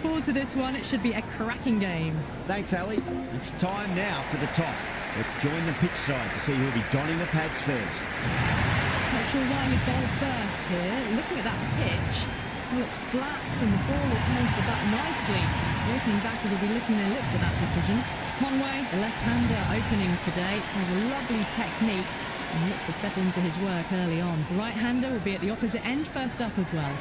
forward to this one. It should be a cracking game. Thanks, Ali. It's time now for the toss. Let's join the pitch side to see who'll be donning the pads first. Not sure why you bowl first here. Looking at that pitch, well, it's flat and the ball will come onto the bat nicely. The opening batters will be licking their lips at that decision. Conway, the left-hander opening today, has a lovely technique and look to settle into his work early on. The right-hander will be at the opposite end, first up as well.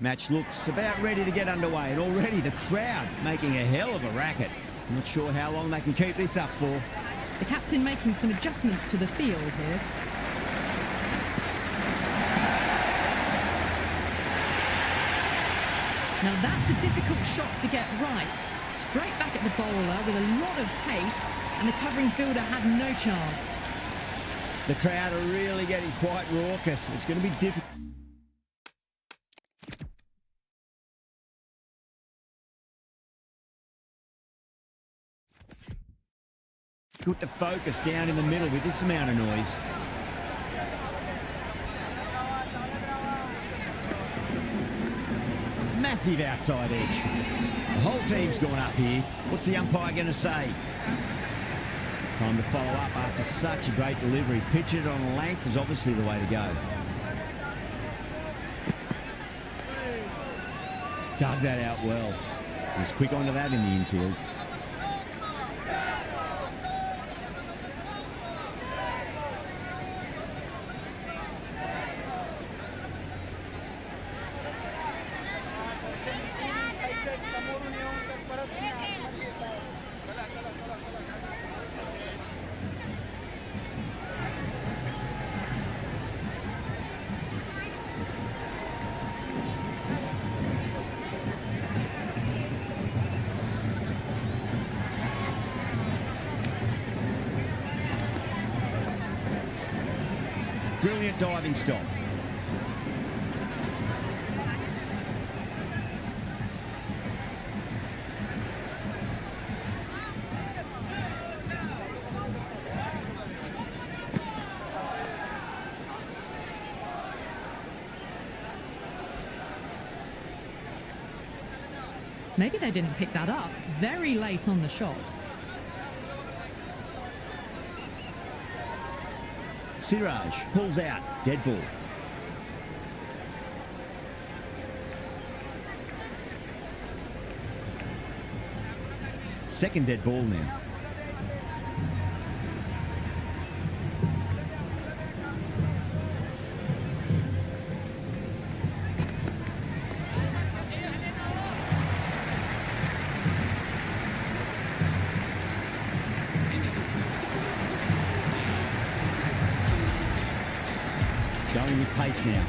Match looks about ready to get underway, and already the crowd making a hell of a racket. I'm not sure how long they can keep this up for. The captain making some adjustments to the field here. Now that's a difficult shot to get right. Straight back at the bowler with a lot of pace, and the covering fielder had no chance. The crowd are really getting quite raucous. It's going to be difficult. Good to focus down in the middle with this amount of noise. Massive outside edge. The whole team's gone up here. What's the umpire going to say? Time to follow up after such a great delivery. Pitch it on length is obviously the way to go. Dug that out well. He was quick onto that in the infield. Brilliant diving stop. Maybe they didn't pick that up. Very late on the shot. Siraj pulls out, dead ball. Second dead ball now. Going with pace now.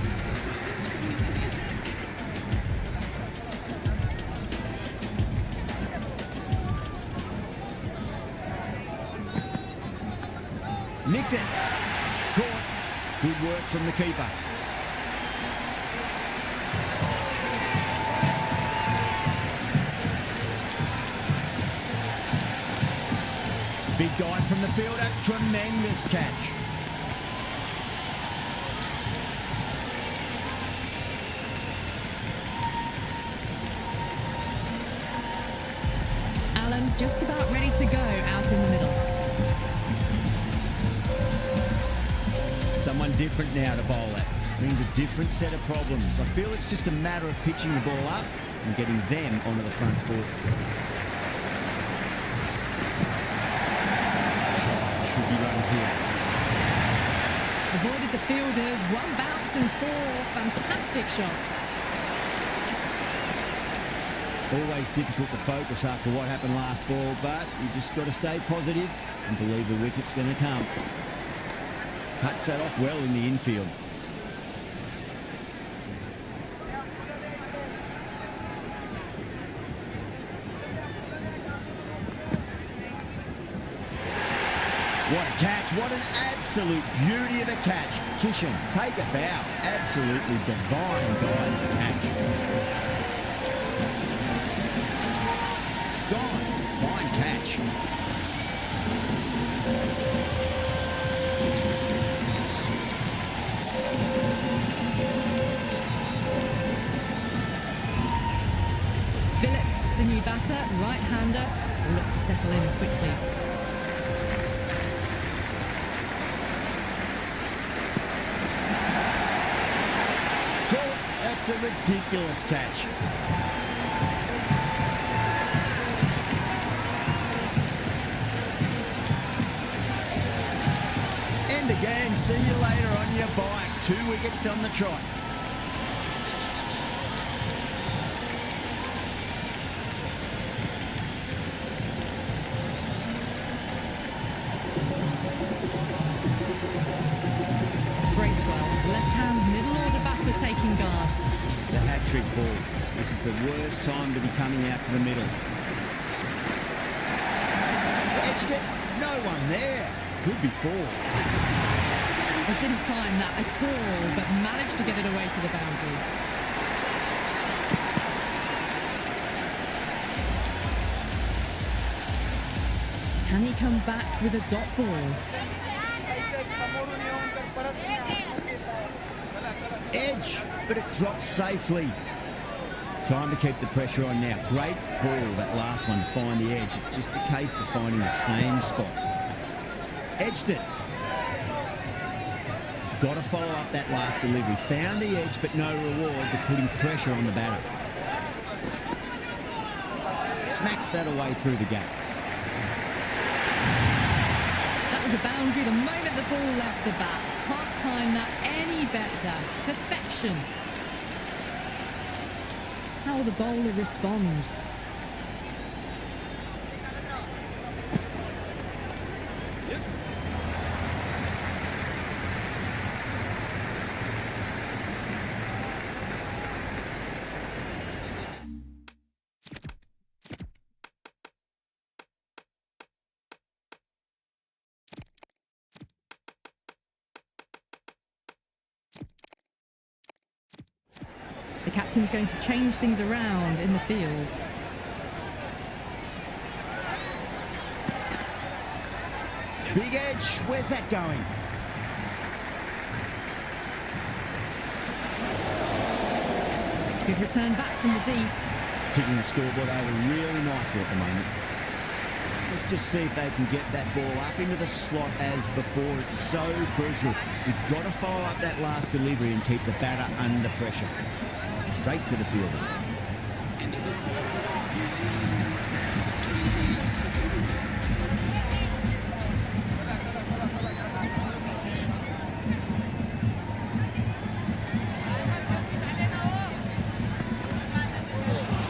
Nicked it. Caught. Good work from the keeper. Big dive from the fielder. Tremendous catch. Just about ready to go out in the middle. Someone different now to bowl at. brings a different set of problems. I feel it's just a matter of pitching the ball up and getting them onto the front foot. Should be runs here. Avoided the fielders, one bounce and 4 fantastic shots. Always difficult to focus after what happened last ball, but you just got to stay positive and believe the wicket's going to come. Cuts that off well in the infield. What a catch, what an absolute beauty of a catch. Kishan, take a bow. Absolutely divine guide catch. Gone, fine catch. Phillips, the new batter, right-hander, will look to settle in quickly. That's a ridiculous catch. And again, see you later on your bike. 2 wickets on the trot. Bracewell, left-hand middle-order batter taking guard. The hat-trick ball. This is the worst time to be coming out to the middle. Edged it. No one there. Could be 4. He didn't time that at all, but managed to get it away to the boundary. Can he come back with a dot ball? Edge, but it drops safely. Time to keep the pressure on now. Great ball, that last one, to find the edge. It's just a case of finding the same spot. Edged it. He's got to follow up that last delivery. Found the edge, but no reward for putting pressure on the batter. Smacks that away through the gap. That was a boundary the moment the ball left the bat. Can't time that any better. Perfection. How will the bowler respond? The captain's going to change things around in the field. Big edge, where's that going? Good return back from the deep. Ticking the scoreboard over really nicely at the moment. Let's just see if they can get that ball up into the slot as before. It's so crucial. You've got to follow up that last delivery and keep the batter under pressure. Straight to the fielder.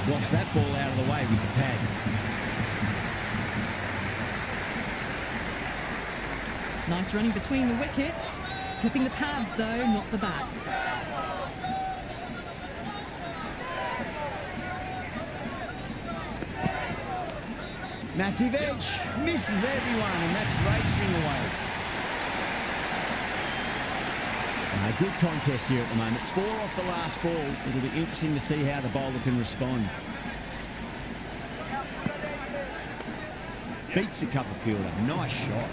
Blocks that ball out of the way with the pad. Nice running between the wickets. Clipping the pads though, not the bats. Massive edge, misses everyone, and that's racing away. A good contest here at the moment. 4 off the last ball. It'll be interesting to see how the bowler can respond. Beats the cover fielder. Nice shot.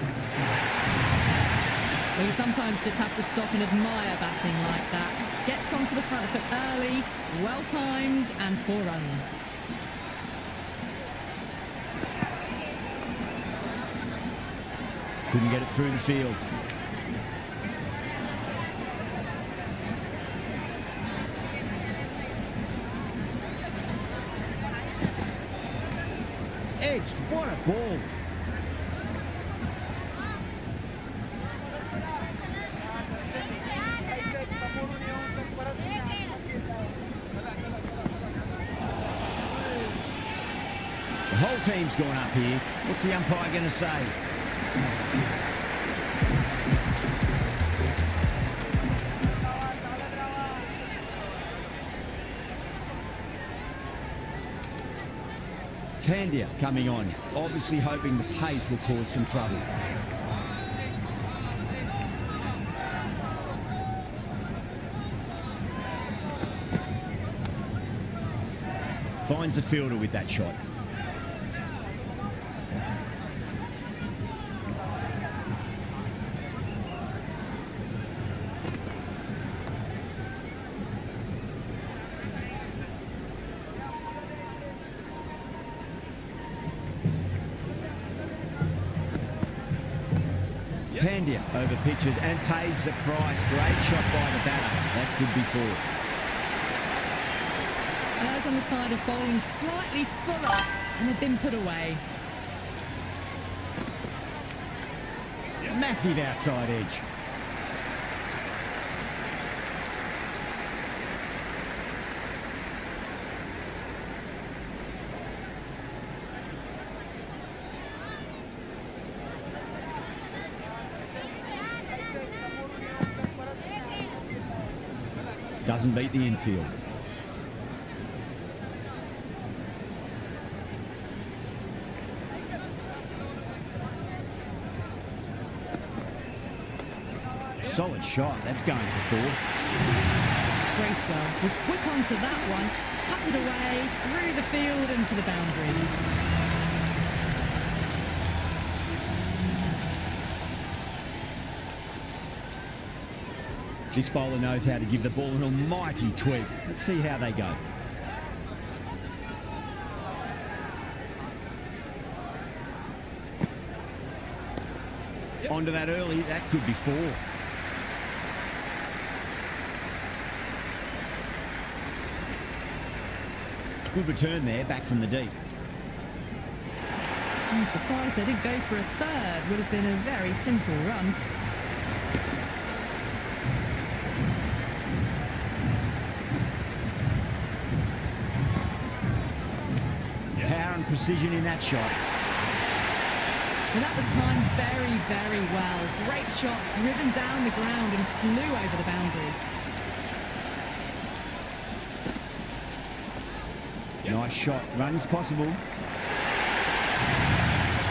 Well, you sometimes just have to stop and admire batting like that. Gets onto the front foot early, well timed, and 4 runs. Couldn't get it through the field. What a ball. The whole team's gone up here. What's the umpire going to say? Pandya coming on, obviously hoping the pace will cause some trouble. Finds the fielder with that shot. Pandya over pitches and pays the price. Great shot by the batter. That could be four. Errs on the side of bowling slightly fuller, and they've been put away. Massive outside edge. Doesn't beat the infield. Solid shot. That's going for four. Bracewell was quick onto that one, cut it away, through the field into the boundary. This bowler knows how to give the ball an almighty tweak. Let's see how they go. Onto that early. That could be four. Good return there, back from the deep. I'm surprised they didn't go for a third. Would have been a very simple run. Power and precision in that shot. Well, that was timed very, very well. Great shot, driven down the ground and flew over the boundary. Nice shot. Runs possible.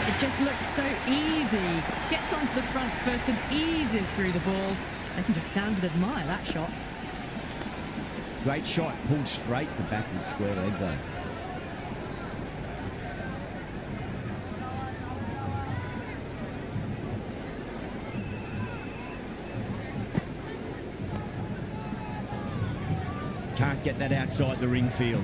It just looks so easy. Gets onto the front foot and eases through the ball. They can just stand and admire that shot. Great shot. Pulled straight to backward square leg though. Can't get that outside the ring field.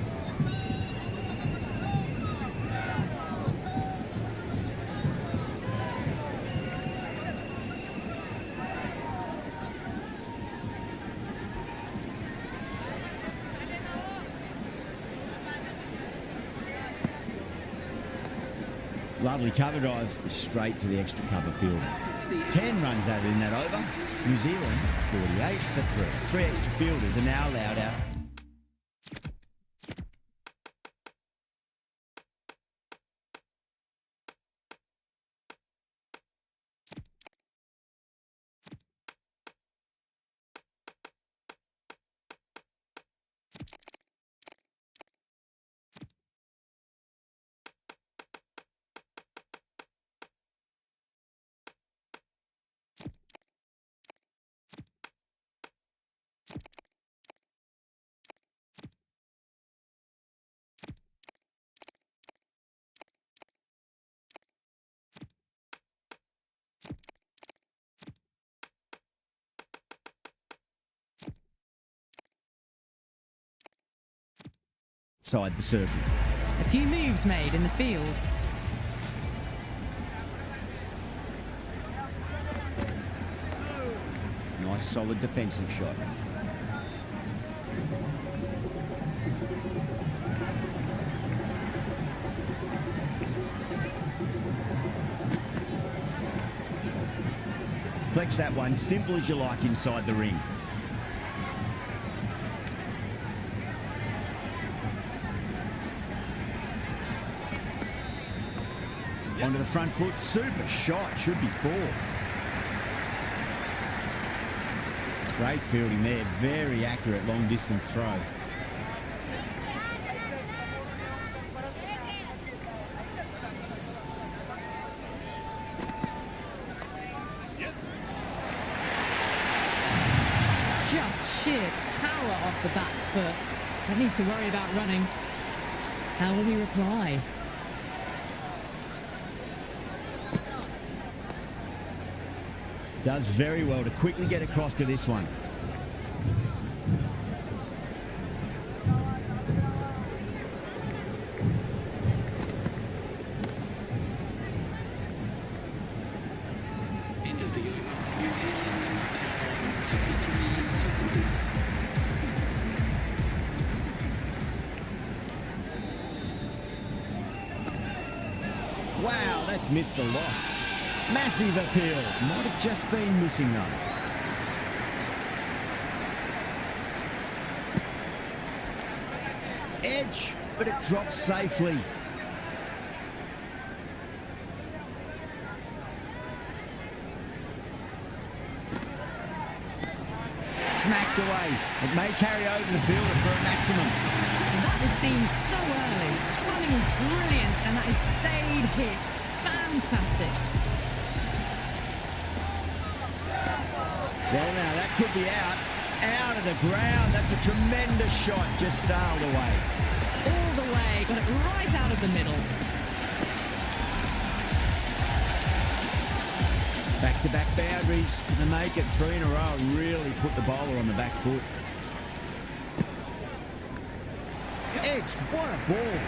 Lovely cover drive straight to the extra cover field. 10 runs added in that over. New Zealand 48 for 3. 3 extra fielders are now allowed out. Side the circle. A few moves made in the field. Nice solid defensive shot. Deflects that one, simple as you like inside the ring. Onto the front foot, super shot, should be 4. Great fielding there, very accurate long distance throw. Just sheer power off the back foot. Don't need to worry about running. How will he reply? Does very well to quickly get across to this one. Wow, that's missed the lot. Massive appeal. Might have just been missing though. Edge, but it drops safely. Smacked away. It may carry over the fielder for a maximum. That has seemed so early. Timing is brilliant, and that has stayed hit. Fantastic. Well, now that could be out of the ground. That's a tremendous shot, just sailed away. All the way, got it right out of the middle. Back-to-back boundaries to make it 3 in a row and really put the bowler on the back foot. Edged, what a ball.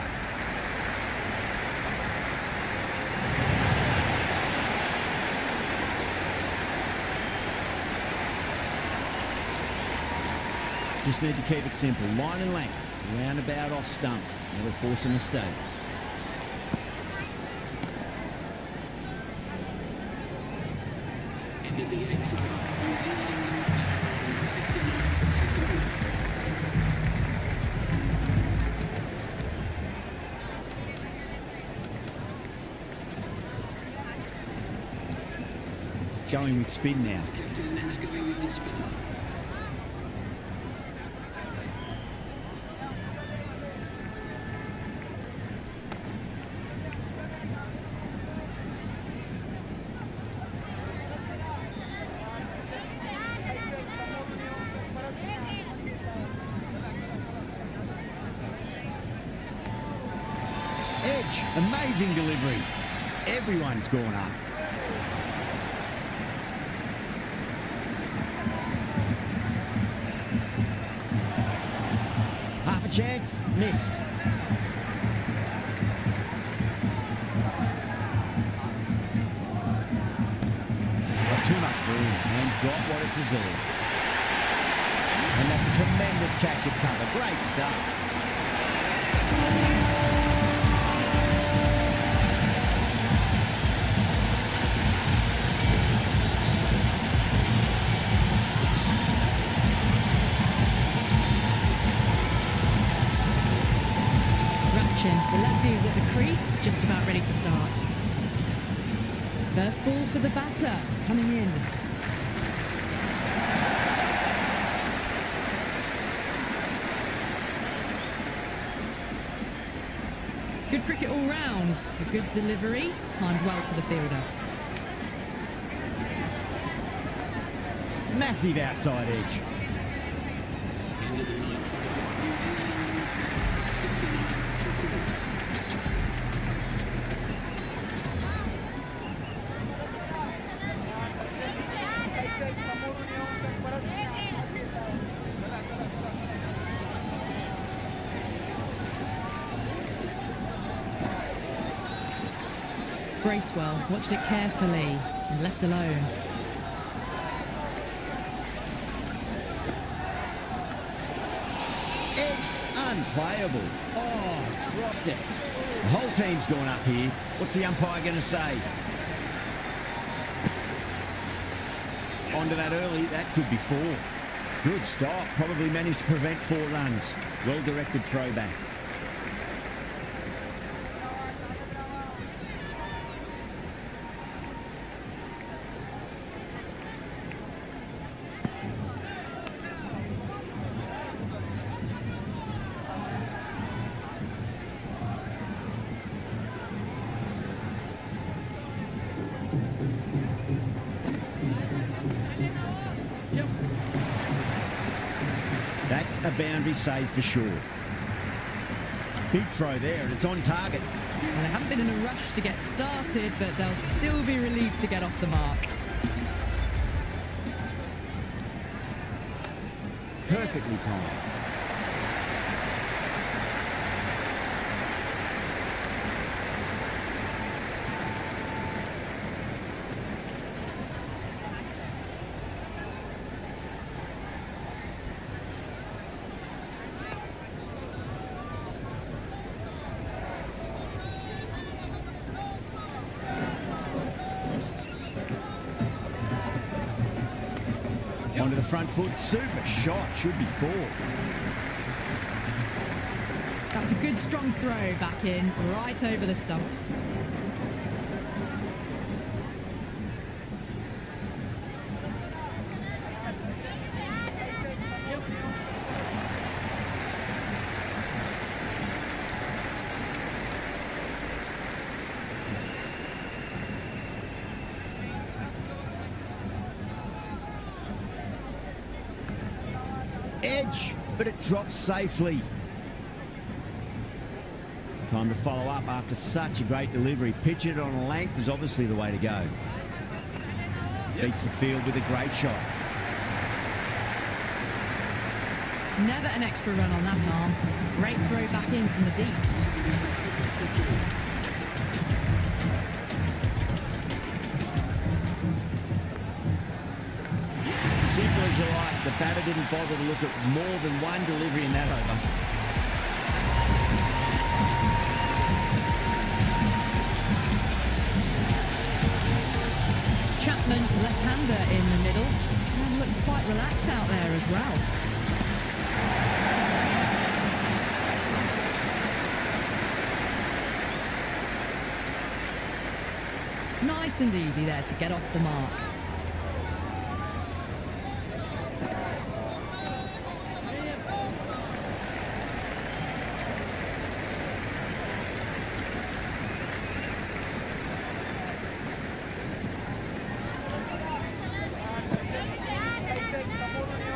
Just need to keep it simple. Line and length. Roundabout off stump. Never force a mistake. Going with spin now. Edge, amazing delivery. Everyone's gone up. Half a chance, missed. Got too much room and got what it deserved. And that's a tremendous catch at cover. Great stuff. The lefty is at the crease, just about ready to start. First ball for the batter, coming in. Good cricket all round. A good delivery, timed well to the fielder. Massive outside edge. Bracewell watched it carefully and left alone. Edged, unplayable. Oh, dropped it. The whole team's gone up here. What's the umpire going to say? Onto that early, that could be 4. Good stop, probably managed to prevent 4 runs. Well-directed throwback. That's a boundary save for sure. Big throw there, and it's on target. Well, they haven't been in a rush to get started, but they'll still be relieved to get off the mark. Perfectly timed. Onto the front foot, super shot, should be 4. That's a good strong throw back in, right over the stumps. Edge, but it drops safely. Time to follow up after such a great delivery. Pitch it on a length is obviously the way to go. Beats the field with a great shot. Never an extra run on that arm. Great throw back in from the deep. Simple as you like, the batter didn't bother to look at more than one delivery in that over. Chapman, left-hander in the middle, and looks quite relaxed out there as well. Nice and easy there to get off the mark.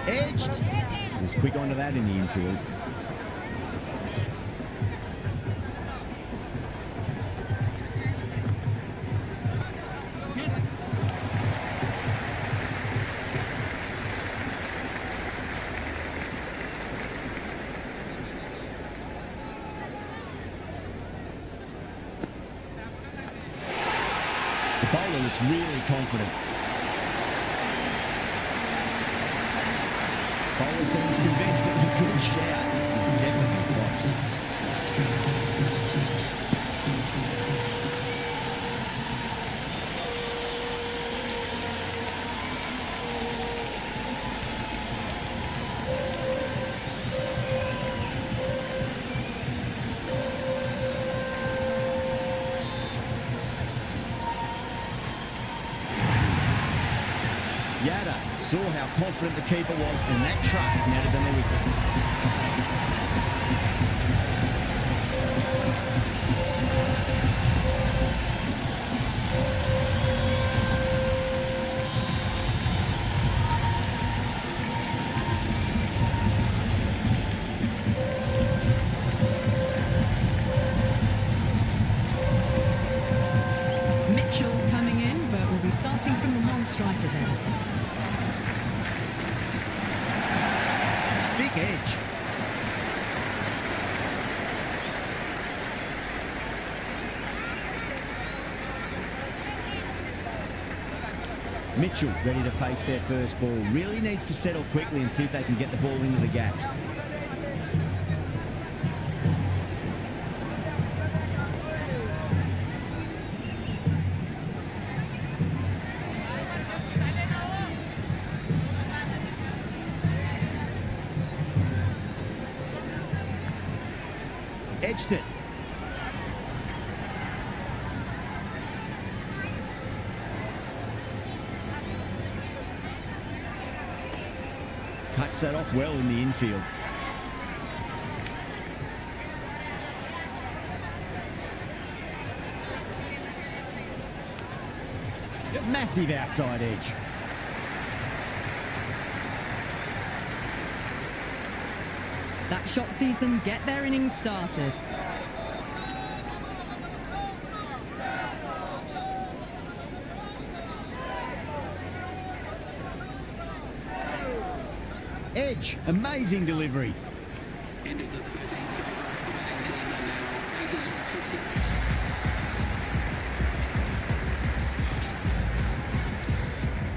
Edged. Was quick onto that in the infield. The bowler looks really confident. Bowler seems convinced it was a good shout. It was definitely close. Yada saw how confident the keeper was, and that trust netted them a wicket. Mitchell coming in, but will be starting from the non-strikers end. Big edge. Mitchell ready to face their first ball. Really needs to settle quickly and see if they can get the ball into the gaps. Edged it. Cuts that off well in the infield. Massive outside edge. That shot sees them get their innings started. Edge, amazing delivery.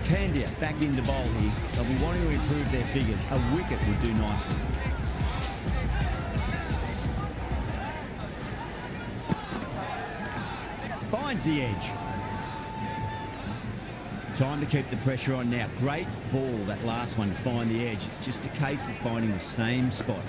Candia back into bowl here. They'll be wanting to improve their figures. A wicket would do nicely. Finds the edge. Time to keep the pressure on now. Great ball, that last one, to find the edge. It's just a case of finding the same spot.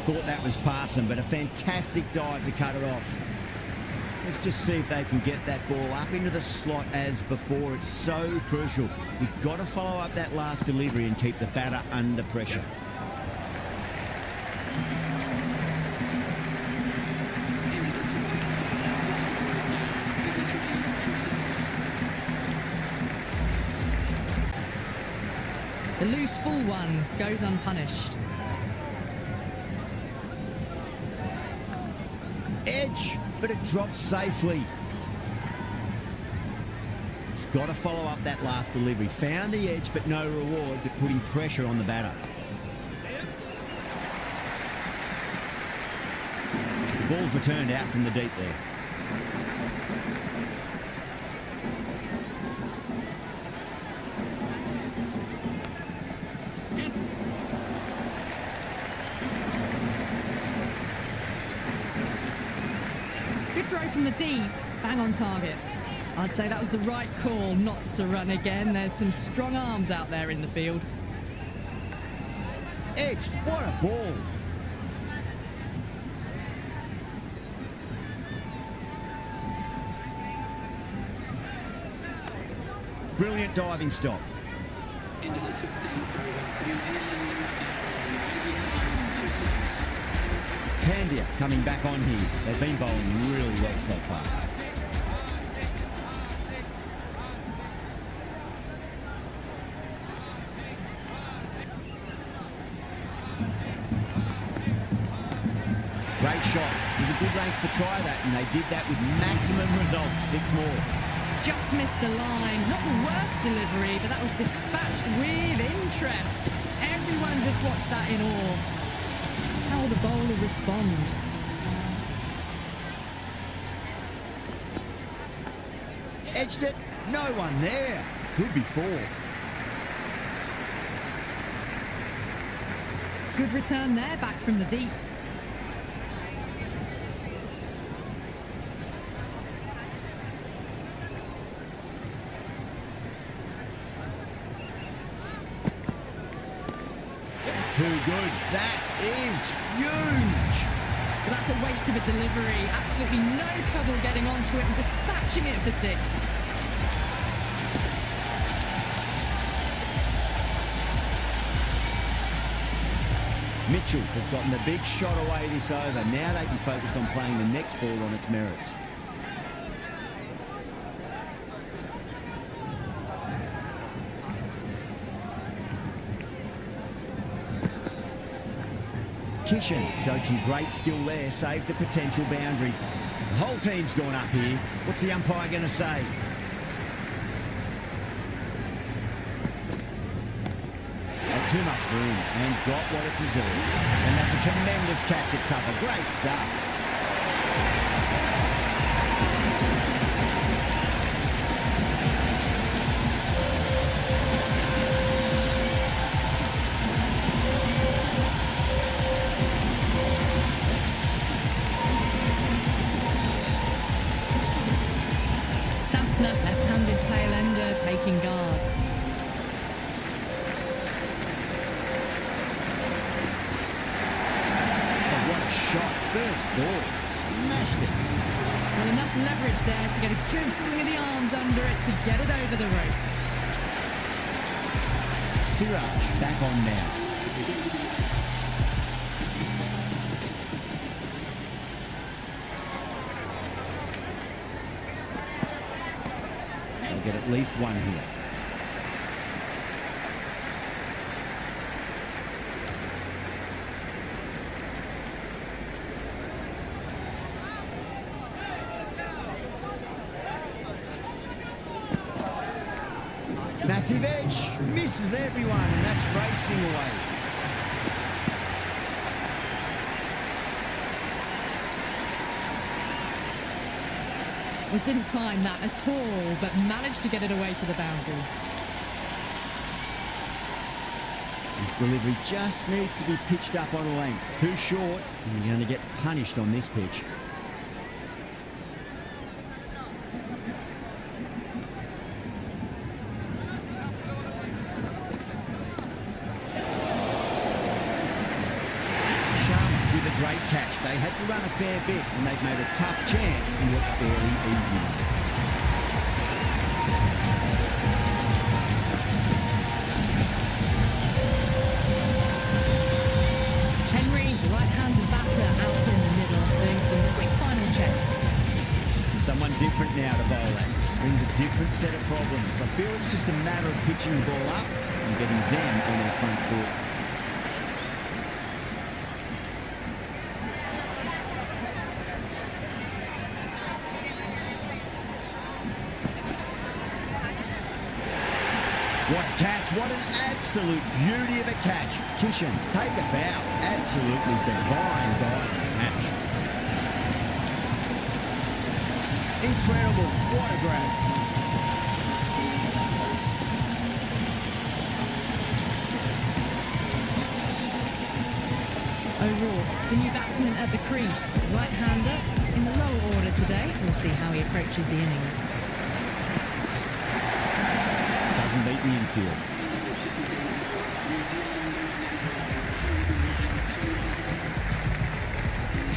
Thought that was passing, but a fantastic dive to cut it off. Let's just see if they can get that ball up into the slot as before. It's so crucial. You've got to follow up that last delivery and keep the batter under pressure. The loose full one goes unpunished. Edge, but it drops safely. Just got to follow up that last delivery. Found the edge, but no reward, but putting pressure on the batter. The ball's returned out from the deep there. Throw from the deep, bang on target. I'd say that was the right call not to run again. There's some strong arms out there in the field. Edged, what a ball. Brilliant diving stop. Into the 15th over, New Zealand. Candia coming back on here. They've been bowling really well so far. Great shot. It was a good length to try that, and they did that with maximum results. 6 more. Just missed the line. Not the worst delivery, but that was dispatched with interest. Everyone just watched that in awe. How will the bowler respond? Edged it. No one there. Could be 4. Good return there, back from the deep. Too good. That is huge. But that's a waste of a delivery. Absolutely no trouble getting onto it and dispatching it for 6. Mitchell has gotten the big shot away this over. Now they can focus on playing the next ball on its merits. Kishan showed some great skill there, saved a potential boundary. The whole team's gone up here. What's the umpire going to say? Had too much room and got what it deserved. And that's a tremendous catch at cover. Great stuff. Santner, left-handed tail-ender, taking guard. Oh, what a shot. First ball. Smashed it. Well, enough leverage there to get a good swing of the arms under it to get it over the rope. Siraj back on now. Get at least one here. Massive edge, misses everyone, and that's racing away. Well, didn't time that at all, but managed to get it away to the boundary. This delivery just needs to be pitched up on length. Too short, and you're going to get punished on this pitch. With a great catch. They had to run a fair bit and they've made a tough chance into a fairly easy one. Henry, right-handed batter, out in the middle, doing some quick final checks. Someone different now to bowl at. Brings a different set of problems. I feel it's just a matter of pitching the ball up and getting them on their front foot. What a catch, what an absolute beauty of a catch. Kishan, take a bow. Absolutely divine diving catch. Incredible, what a grab. O'Rourke, the new batsman at the crease. Right-hander in the lower order today. We'll see how he approaches the innings. Beat the infield.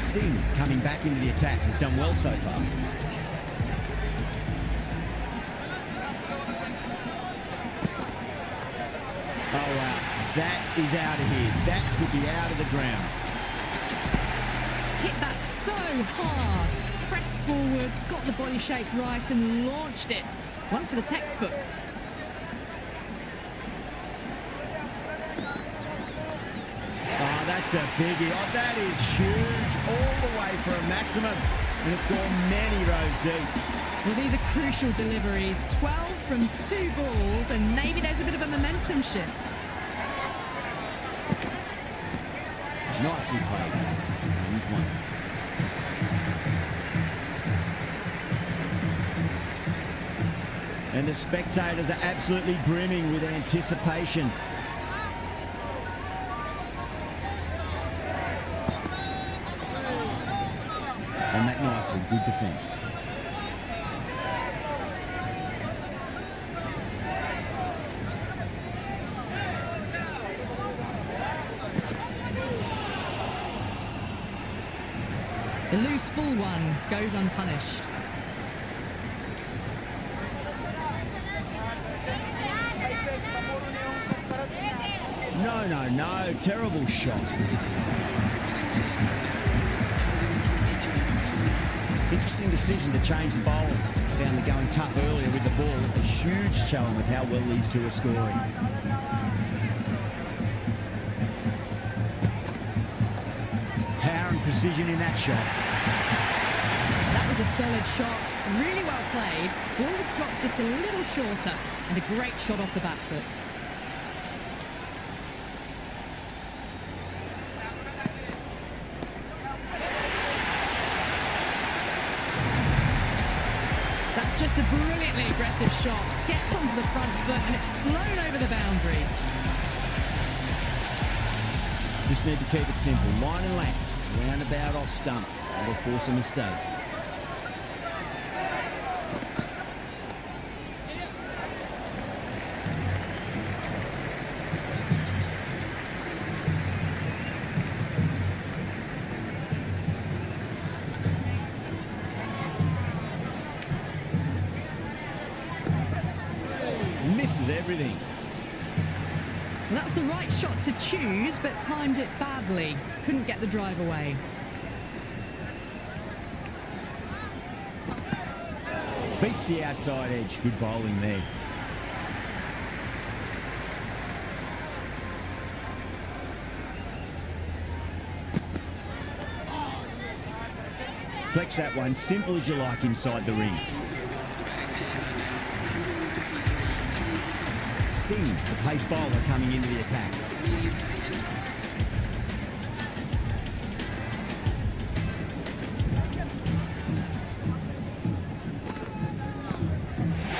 Singh coming back into the attack has done well so far. Oh wow, that is out of here. That could be out of the ground. Hit that so hard. Pressed forward, got the body shape right and launched it. One for the textbook. That's a biggie. Oh, that is huge. All the way for a maximum. And it's gone many rows deep. Well, these are crucial deliveries. 12 from 2 balls, and maybe there's a bit of a momentum shift. Nicely played. He's one. And the spectators are absolutely brimming with anticipation. On that nicely, good defence. The loose full one goes unpunished. No, terrible shot. Interesting decision to change the bowling. Found the going tough earlier with the ball. A huge challenge with how well these two are scoring. precision in that shot. That was a solid shot, really well played. Ball was dropped just a little shorter, and a great shot off the back foot. That's just a brilliantly aggressive shot. Gets onto the front foot, and it's flown over the boundary. Just need to keep it simple. Line and length. Roundabout off stump. That'll force a mistake. Misses everything. Well, that's the right shot to choose, but timed it badly. Couldn't get the drive away. Beats the outside edge. Good bowling there. Flex that one, simple as you like inside the ring. Singh, the pace bowler, coming into the attack.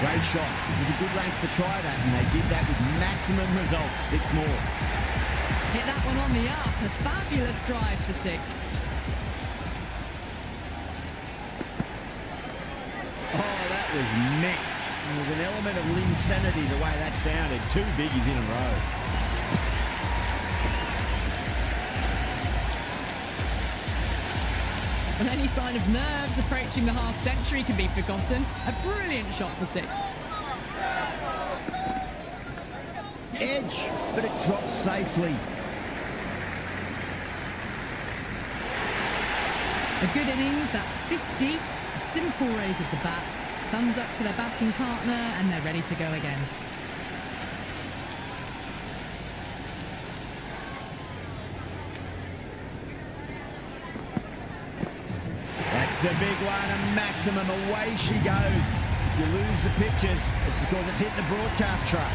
Great shot. It was a good length to try that, and they did that with maximum results. 6 more. Hit that one on the up. A fabulous drive for 6. Oh, that was net. There was an element of insanity the way that sounded. 2 biggies in a row. And any sign of nerves approaching the half-century can be forgotten. A brilliant shot for 6. Edge, but it drops safely. A good innings, that's 50. A simple raise of the bats. Thumbs up to their batting partner, and they're ready to go again. That's the big one, a maximum. Away she goes. If you lose the pictures, it's because it's hit the broadcast truck.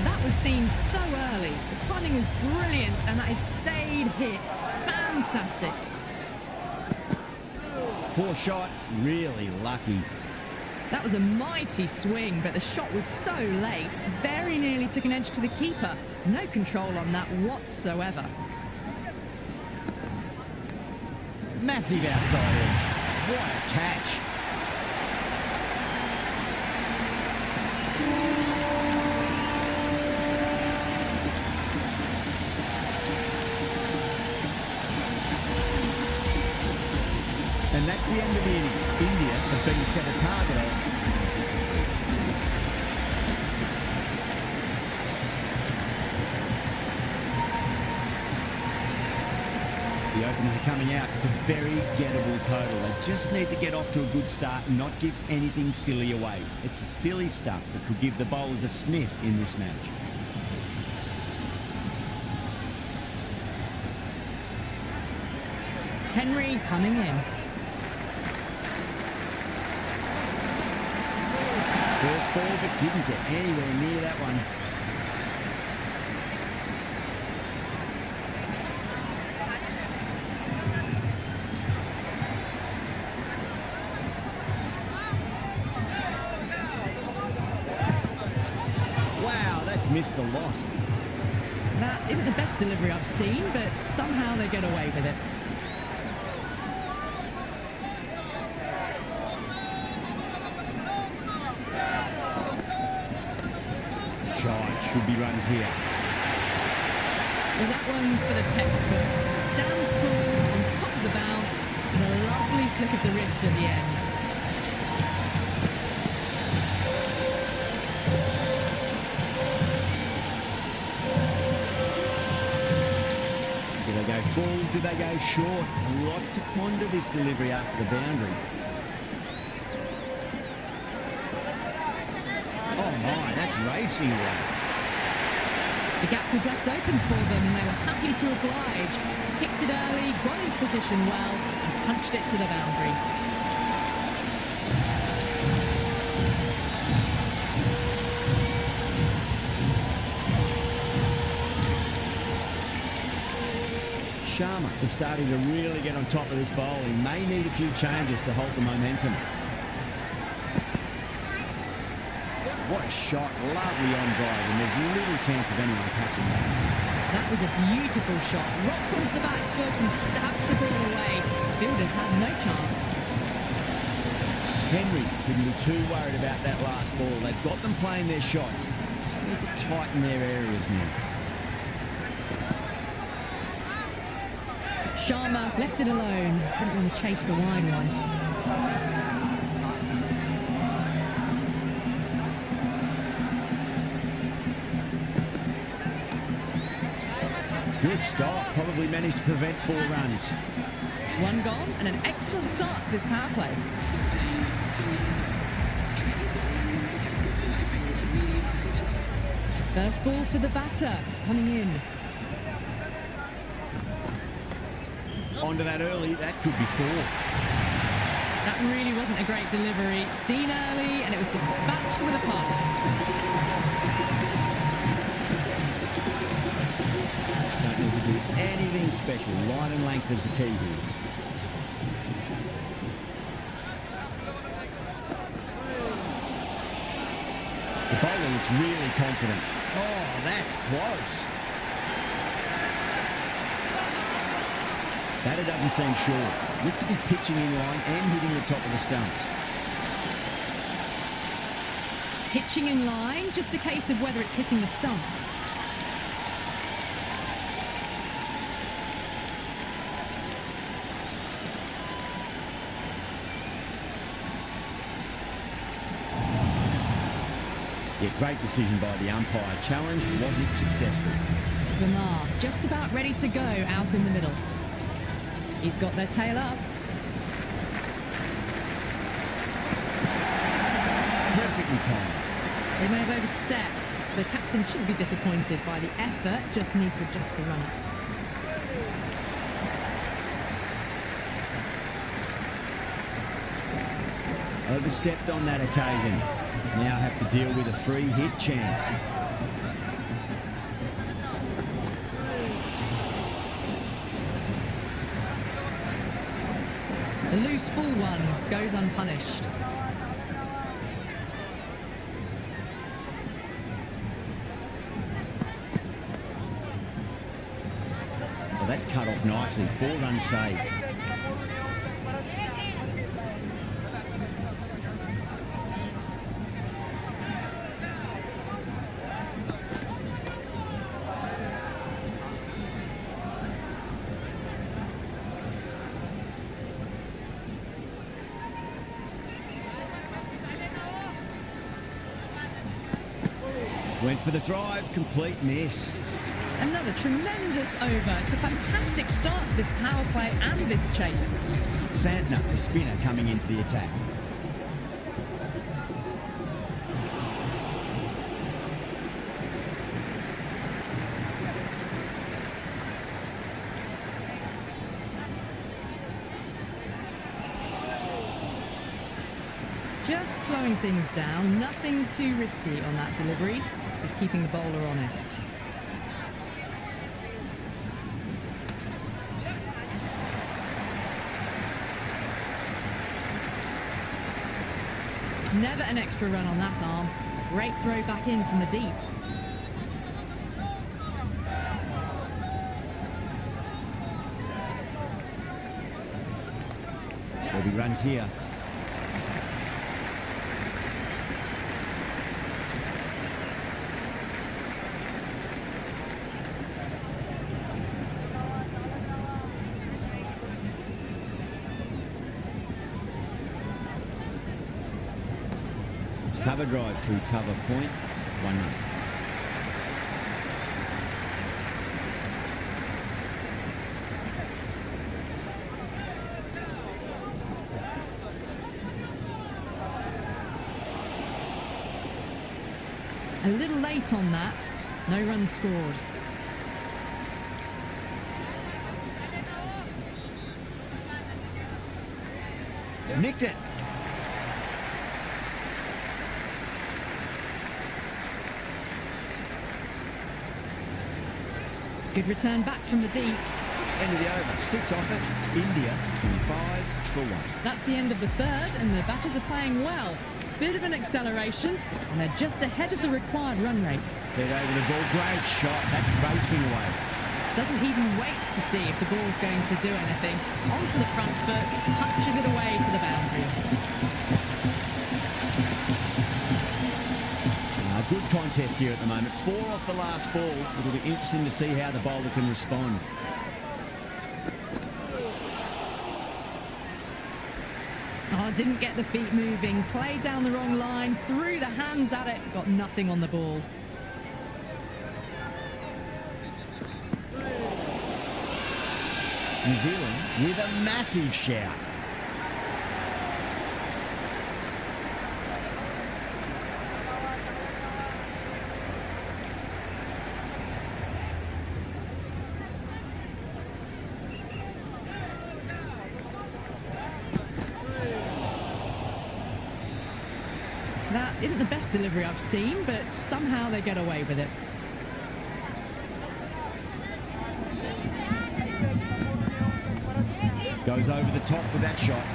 That was seen so early. The timing was brilliant, and that is stayed hit. Fantastic. Poor shot, really lucky. That was a mighty swing, but the shot was so late. Very nearly took an edge to the keeper. No control on that whatsoever. Massive outside edge. What a catch. And that's the end of the innings. India have been set a target of. The openers are coming out. It's a very gettable total. They just need to get off to a good start and not give anything silly away. It's the silly stuff that could give the bowlers a sniff in this match. Henry coming in. First ball, but didn't get anywhere near that one. Wow, that's missed the lot. That isn't the best delivery I've seen, but somehow they get away with it. Should be runs here. Well, that one's for the textbook. Stands tall on top of the bounce, and a lovely flick of the wrist at the end. Do they go full? Do they go short? A lot to ponder this delivery after the boundary. Oh my, that's racing away. The gap was left open for them and they were happy to oblige. Picked it early, got into position well, and punched it to the boundary. Sharma is starting to really get on top of this bowl. He may need a few changes to hold the momentum. What a shot, lovely on drive, and there's little chance of anyone catching that. That was a beautiful shot. Rocks onto the back foot and stabs the ball away. Fielders had no chance. Henry shouldn't be too worried about that last ball. They've got them playing their shots. Just need to tighten their areas now. Sharma left it alone. Didn't want to chase the wide one. Good stop. Probably managed to prevent 4 runs. One gone and an excellent start to this power play. First ball for the batter, coming in. Onto that early, that could be 4. That really wasn't a great delivery. Seen early and it was dispatched with a punt. Don't need to do anything special. Line and length is the key here. The bowler looks really confident. Oh, that's close. Batter doesn't seem sure. Looked to be pitching in line and hitting the top of the stumps. Pitching in line, just a case of whether it's hitting the stumps. Yeah, great decision by the umpire. Challenge wasn't successful. Verma just about ready to go out in the middle. He's got their tail up. Perfectly timed. They may have overstepped. The captain shouldn't be disappointed by the effort, just need to adjust the run-up. Overstepped on that occasion. Now have to deal with a free hit chance. The loose full one goes unpunished. Well, that's cut off nicely. 4 runs saved. Went for the drive, complete miss. Another tremendous over. It's a fantastic start to this power play and this chase. Santner, the spinner, coming into the attack. Just slowing things down, nothing too risky on that delivery. Just keeping the bowler honest. Never an extra run on that arm. Great throw back in from the deep. There'll be runs here. Cover drive through cover point, 1 run. A little late on that. No runs scored. Nicked it. Good return back from the deep. End of the over. 6 off it. India 25 for 1. That's the end of the third, and the batters are playing well. Bit of an acceleration, and they're just ahead of the required run rates. Head over the ball. Great shot. That's racing away. Doesn't even wait to see if the ball's going to do anything. Onto the front foot, punches it away to the boundary. A good contest here at the moment. 4 off the last ball. It'll be interesting to see how the bowler can respond. Oh, didn't get the feet moving. Played down the wrong line, threw the hands at it, got nothing on the ball. New Zealand with a massive shout. That isn't the best delivery I've seen, but somehow they get away with it. Goes over the top with that shot.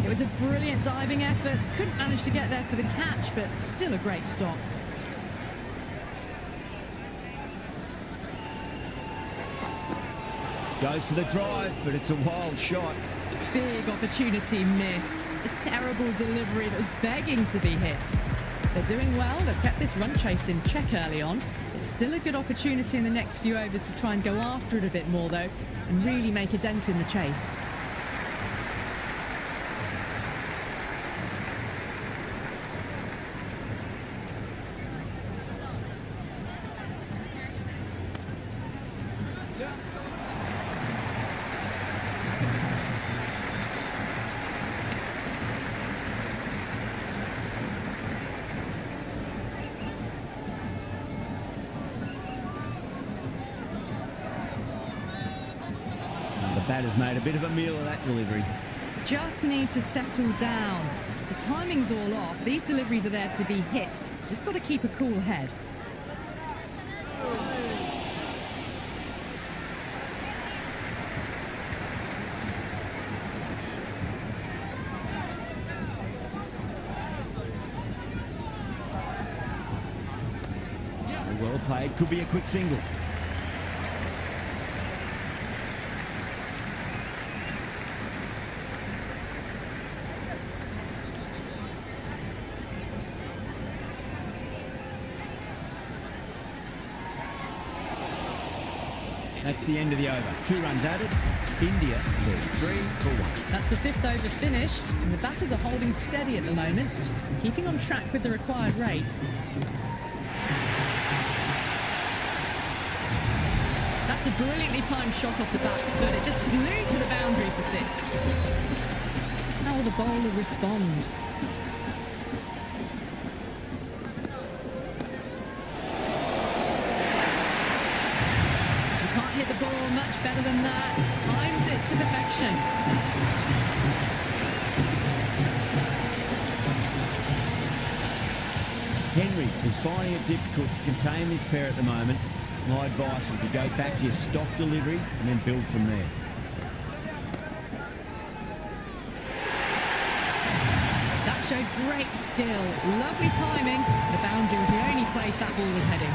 It was a brilliant diving effort. Couldn't manage to get there for the catch, but still a great stop. Goes for the drive, but it's a wild shot. Big opportunity missed. A terrible delivery that was begging to be hit. They're doing well. They've kept this run chase in check early on. It's still a good opportunity in the next few overs to try and go after it a bit more, though, and really make a dent in the chase. The batter's made a bit of a meal of that delivery. Just need to settle down. The timing's all off. These deliveries are there to be hit. Just got to keep a cool head. Well played. Could be a quick single. That's the end of the over. 2 runs added. India 33 for 1. That's the 5th over finished, and the batters are holding steady at the moment, keeping on track with the required rates. That's a brilliantly timed shot off the back foot. It just flew to the boundary for 6. How will the bowler respond? Hit the ball much better than that. Timed it to perfection. Henry is finding it difficult to contain this pair at the moment. My advice would be go back to your stock delivery and then build from there. That showed great skill. Lovely timing. The boundary was the only place that ball was heading.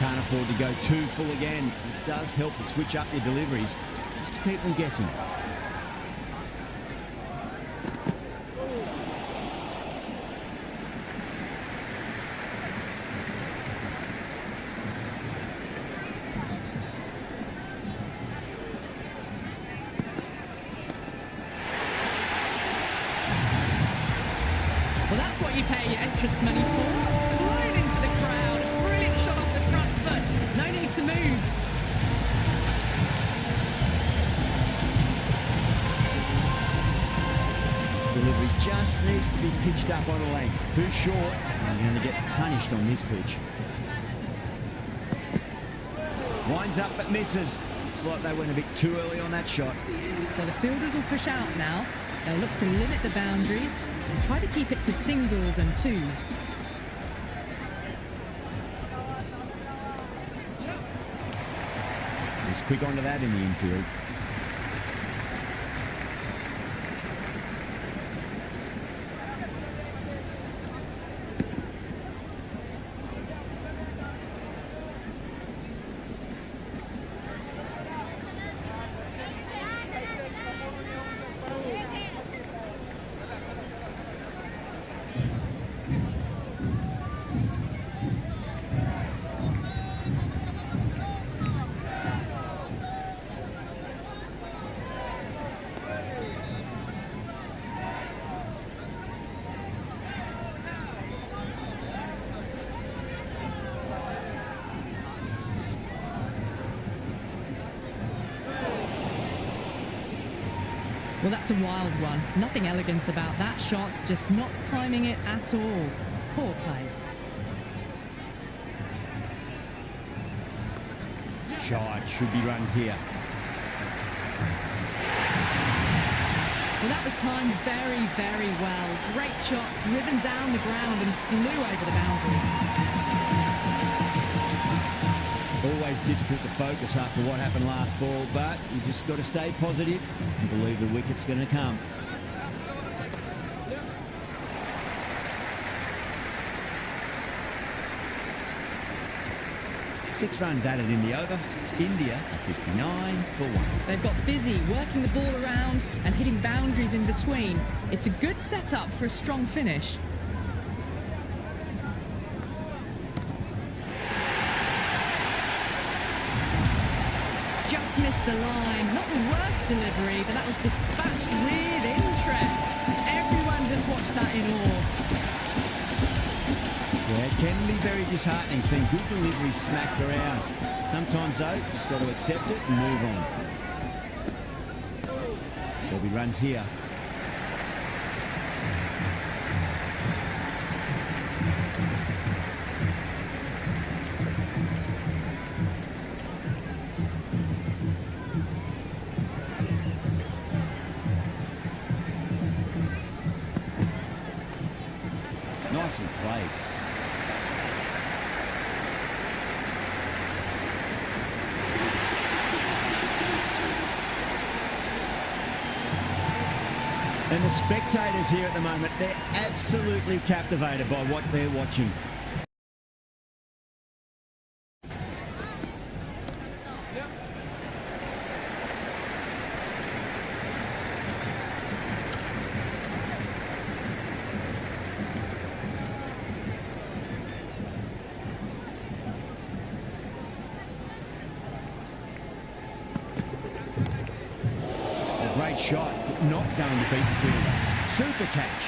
Can't afford to go too full again. It does help to switch up your deliveries just to keep them guessing. entrance money for. It's flying into the crowd. A brilliant shot off the front foot. No need to move. This delivery just needs to be pitched up on a length. Too short, and you're going to get punished on this pitch. Winds up but misses. Looks like they went a bit too early on that shot. So the fielders will push out now. They'll look to limit the boundaries and try to keep it to singles and twos. He's quick onto that in the infield. Well, that's a wild one. Nothing elegant about that shot, just not timing it at all. Poor play. Shot, should be runs here. Well, that was timed very, very well. Great shot, driven down the ground and flew over the boundary. Always difficult to focus after what happened last ball, but you just got to stay positive and believe the wicket's going to come. Six runs added in the over. India 59 for 1. They've got busy working the ball around and hitting boundaries in between. It's a good setup for a strong finish. Just missed the line. Not the worst delivery, but that was dispatched with interest. Everyone just watched that in awe. Yeah, it can be very disheartening seeing good deliveries smacked around. Sometimes, though, just got to accept it and move on. There'll be runs here. Nicely played. And the spectators here at the moment, they're absolutely captivated by what they're watching. Great shot, but not going to beat the fielder. Super catch.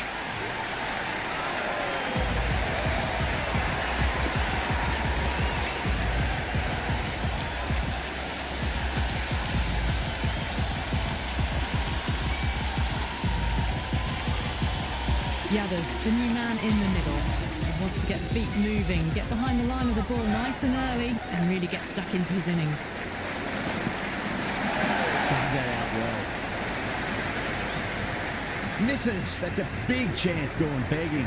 Yeah, the new man in the middle. He wants to get the feet moving, get behind the line of the ball nice and early, and really get stuck into his innings. Dug that out well. Misses. That's a big chance going begging.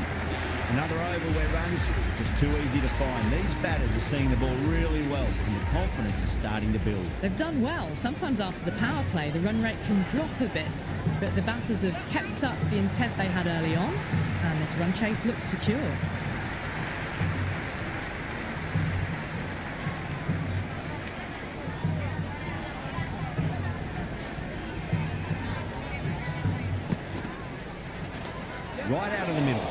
Another over where runs just too easy to find. These batters are seeing the ball really well and the confidence is starting to build. They've done well. Sometimes after the power play, the run rate can drop a bit, but the batters have kept up the intent they had early on, and this run chase looks secure. Right out of the middle.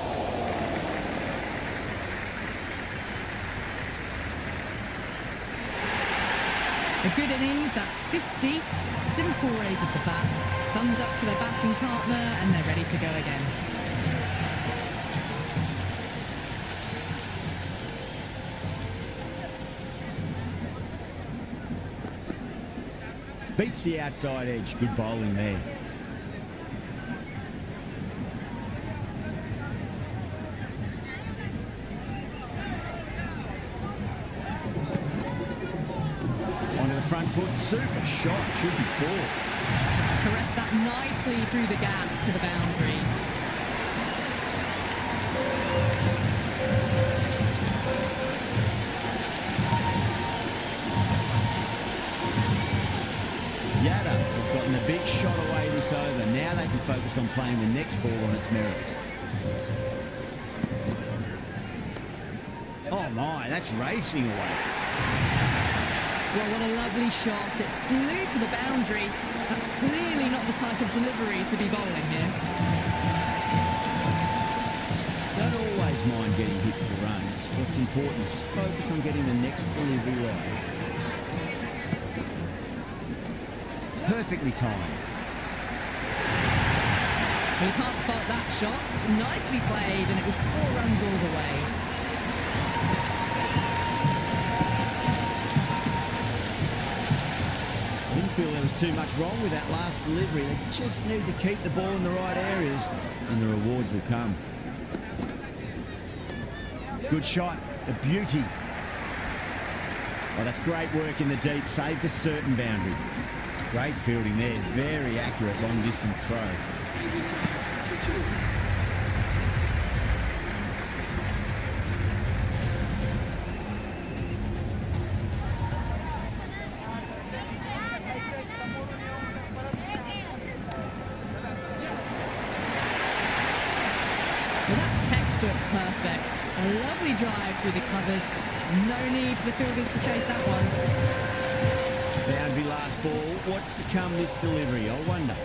A good innings, that's 50. Simple raise of the bats. Thumbs up to their batting partner, and they're ready to go again. Beats the outside edge. Good bowling there. Onto the front foot. Super shot. Should be four. Caressed that nicely through the gap to the boundary. Yada has gotten the big shot away this over. Now they can focus on playing the next ball on its merits. Oh my, that's racing away. Well, what a lovely shot. It flew to the boundary. That's clearly not the type of delivery to be bowling here. Don't always mind getting hit for runs. What's important is just focus on getting the next delivery right. Perfectly timed. You can't fault that shot. Nicely played, and it was 4 runs all the way. I didn't feel there was too much wrong with that last delivery. They just need to keep the ball in the right areas, and the rewards will come. Good shot. A beauty. Oh, that's great work in the deep. Saved a certain boundary. Great fielding there. Very accurate long-distance throw. Well, that's textbook perfect. A lovely drive through the covers. No need for the fielders to chase that one. Boundary last ball. What's to come this delivery? I wonder.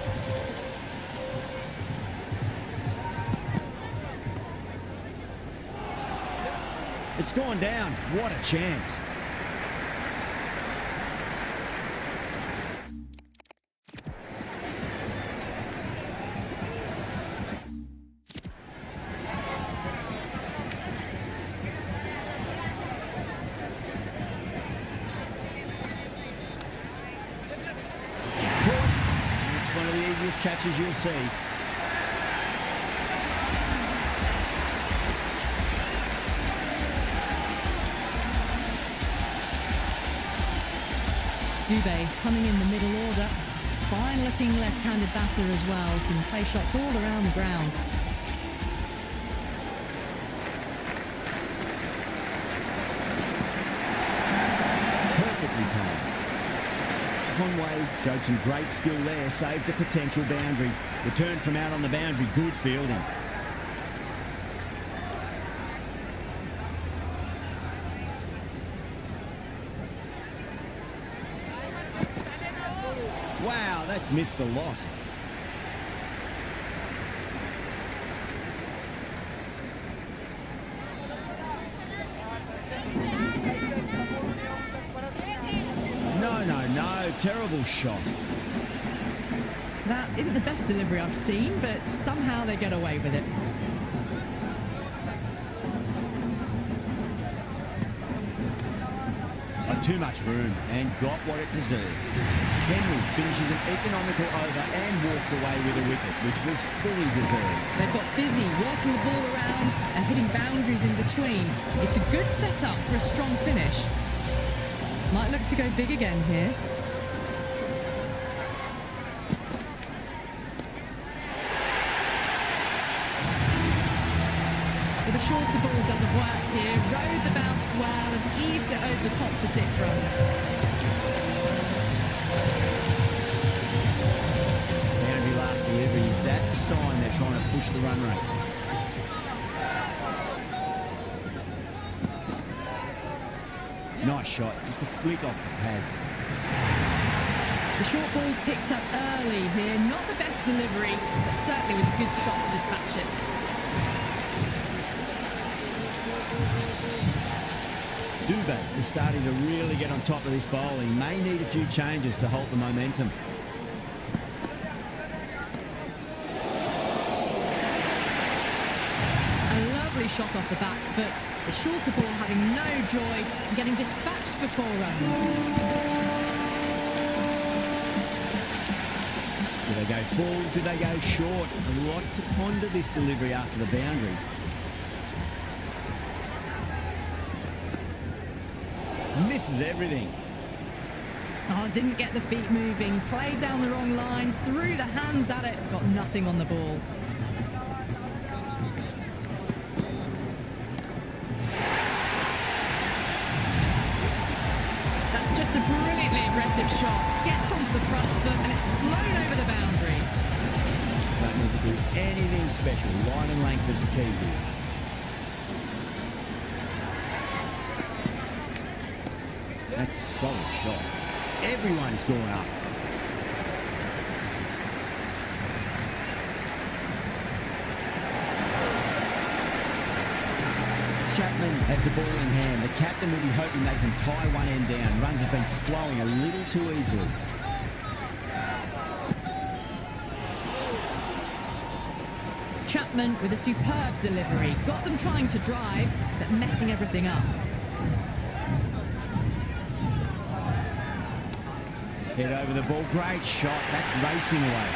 It's gone down. What a chance. Catches you'll see. Dubé coming in the middle order. Fine looking left-handed batter as well. Can play shots all around the ground. Perfectly timed. Conway showed some great skill there, saved a potential boundary. Return from out on the boundary, good fielding. Wow, that's missed the lot. No, terrible shot. That isn't the best delivery I've seen, but somehow they get away with it. Too much room and got what it deserved. Henry finishes an economical over and walks away with a wicket, which was fully deserved. They've got busy working the ball around and hitting boundaries in between. It's a good setup for a strong finish. Might look to go big again here. But the shorter ball doesn't work here. Rode the bounce well and eased it over the top for 6 runs. Boundary last delivery. Is that the sign they're trying to push the run rate? Nice shot. Just a flick off the pads. The short ball's picked up early here. Not the best delivery, but certainly was a good shot to dispatch it. Dubé is starting to really get on top of this bowling. May need a few changes to halt the momentum. A lovely shot off the back foot. The shorter ball having no joy and getting dispatched for 4 runs. Do they go full? Do they go short? A lot to ponder this delivery after the boundary. Misses everything. Oh, didn't get the feet moving. Played down the wrong line. Threw the hands at it. Got nothing on the ball. That's just a brilliantly aggressive shot. Gets onto the front foot and it's flown over the boundary. Don't need to do anything special. Line and length is the key here. That's a solid shot. Everyone's gone up. Chapman has the ball in hand. The captain will be hoping they can tie one end down. Runs have been flowing a little too easily. Chapman with a superb delivery. Got them trying to drive, but messing everything up. Head over the ball. Great shot. That's racing away.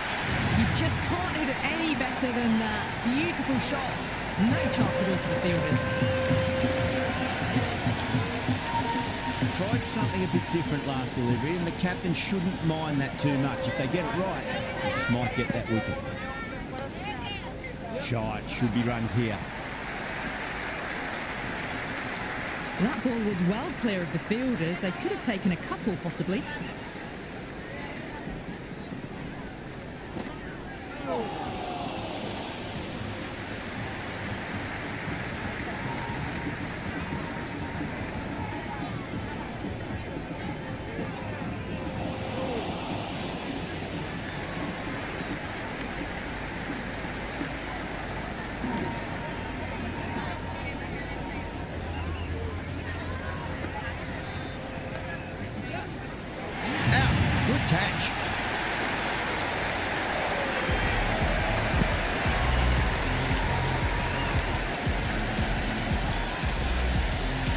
You just can't hit it any better than that. Beautiful shot. No chance at all for the fielders. Tried something a bit different last delivery, and the captain shouldn't mind that too much. If they get it right, they just might get that wicket. Shot. Should be runs here. That ball was well clear of the fielders. They could have taken a couple, possibly. Catch.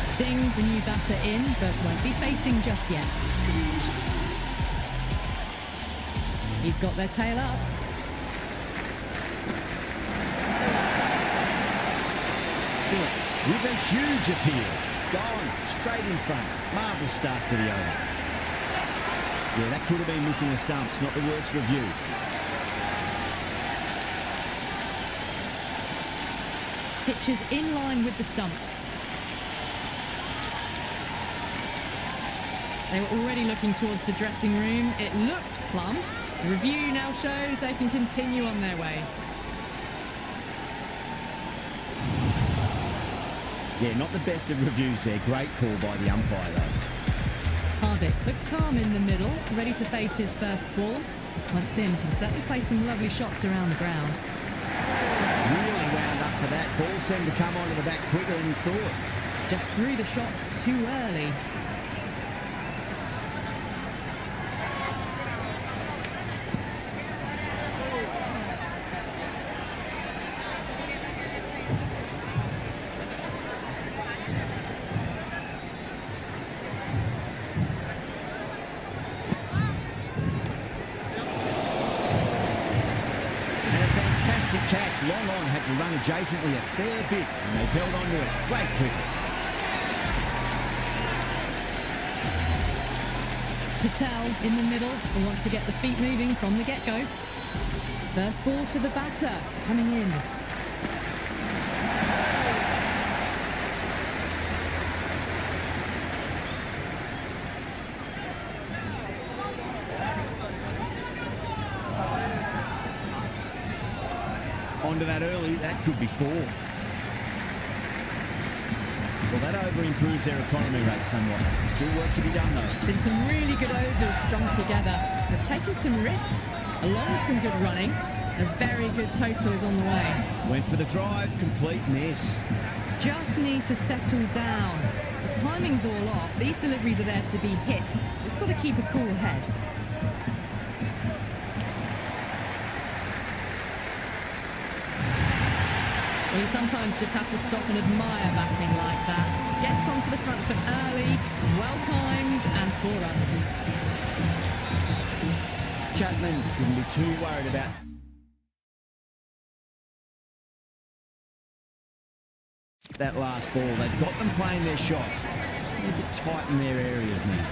Singh, the new batter, in, but won't be facing just yet. He's got their tail up. Phillips with a huge appeal. Gone straight in front. Marvellous start to the over. Yeah, that could have been missing the stumps. Not the worst review. Pitches in line with the stumps. They were already looking towards the dressing room. It looked plumb. The review now shows they can continue on their way. Yeah, not the best of reviews there. Great call by the umpire, though. Hardick looks calm in the middle, ready to face his first ball. Once in, can certainly play some lovely shots around the ground. Really wound up for that. Ball seemed to come onto the back quicker than he thought. Just threw the shots too early. Fantastic catch. Long on had to run adjacently a fair bit, and they've held on to it. Great cricket. Patel in the middle will want to get the feet moving from the get-go. First ball for the batter, coming in. Onto that early, that could be four. Well, that over improves their economy rate somewhat. Still work to be done, though. Been some really good overs strung together. They've taken some risks, along with some good running. A very good total is on the way. Went for the drive, complete miss. Just need to settle down. The timing's all off. These deliveries are there to be hit. Just got to keep a cool head. Well, you sometimes just have to stop and admire batting like that. Gets onto the front foot early, well-timed, and 4 runs. Chapman shouldn't be too worried about that last ball. They've got them playing their shots. Just need to tighten their areas now.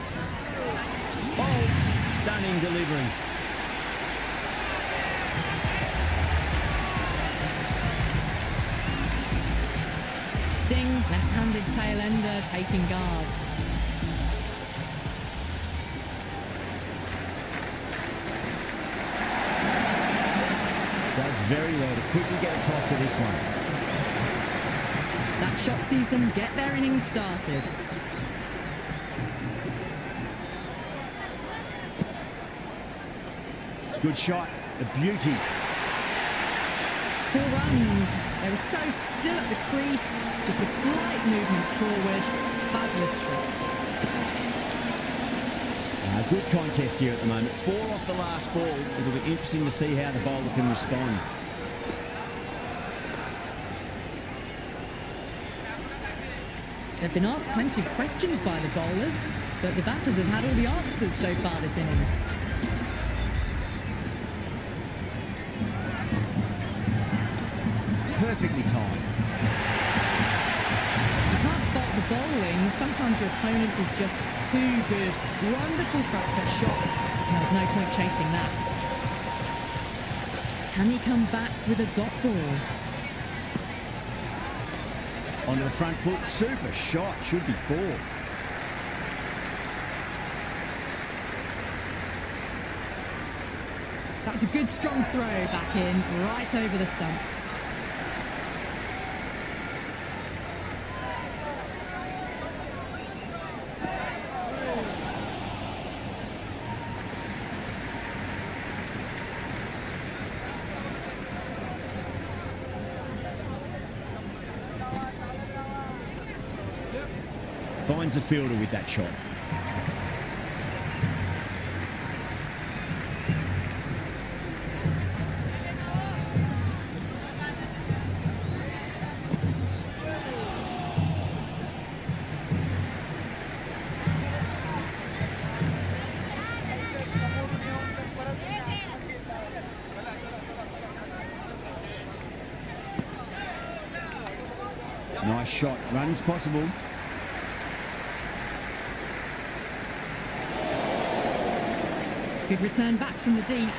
Oh, stunning delivery. Singh, left-handed tail ender, taking guard. Does very well to quickly get across to this one. That shot sees them get their innings started. Good shot, a beauty. 4 runs. They were so still at the crease. Just a slight movement forward. Fabulous shot. Good contest here at the moment. 4 off the last ball. It'll be interesting to see how the bowler can respond. They've been asked plenty of questions by the bowlers, but the batters have had all the answers so far this innings. Perfectly timed. You can't fault the bowling. Sometimes your opponent is just too good. Wonderful front foot shot, and there's no point chasing that. Can he come back with a dot ball? Onto the front foot, super shot, should be 4. That was a good strong throw back in, right over the stumps. Finds the fielder with that shot. Nice shot. Runs possible. Good return back from the deep.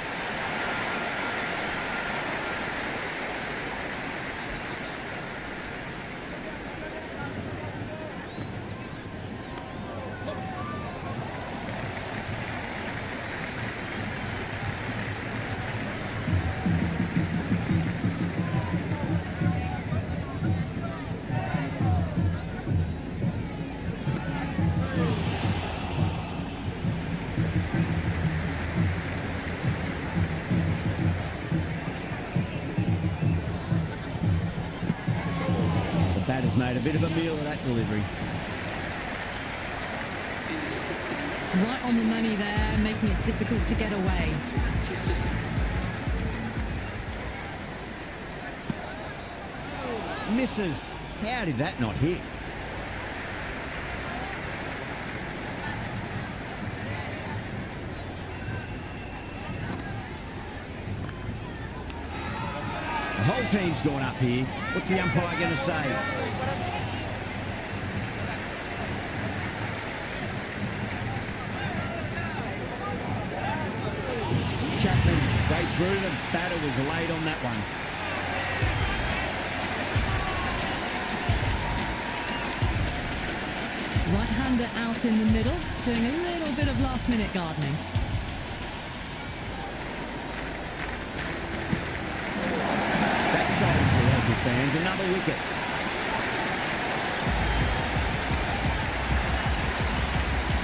Batter's made a bit of a meal of that delivery. Right on the money there, making it difficult to get away. Misses. How did that not hit? The whole team's gone up here. What's the umpire going to say? Chapman straight through. The batter was late on that one. Right-hander out in the middle, doing a little bit of last-minute gardening. That silenced the local fans. Another wicket.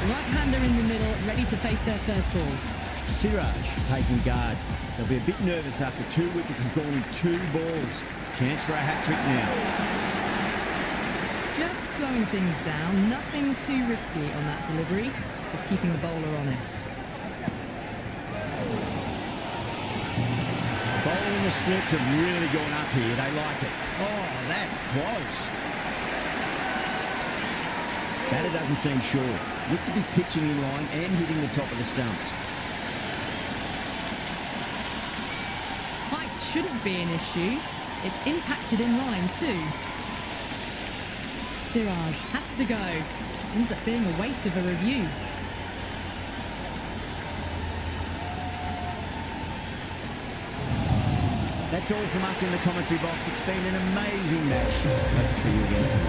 Right-hander in the middle, ready to face their first ball. Siraj taking guard. They'll be a bit nervous after 2 wickets have gone in 2 balls. Chance for a hat-trick now. Just slowing things down, nothing too risky on that delivery, just keeping the bowler honest. Bowling and the slips have really gone up here. They like it. Oh, that's close. Batter doesn't seem sure. Look to be pitching in line and hitting the top of the stumps. shouldn't be an issue. It's impacted in line too. Siraj has to go. Ends up being a waste of a review. That's all from us in the commentary box. It's been an amazing match. Hope to see you again soon.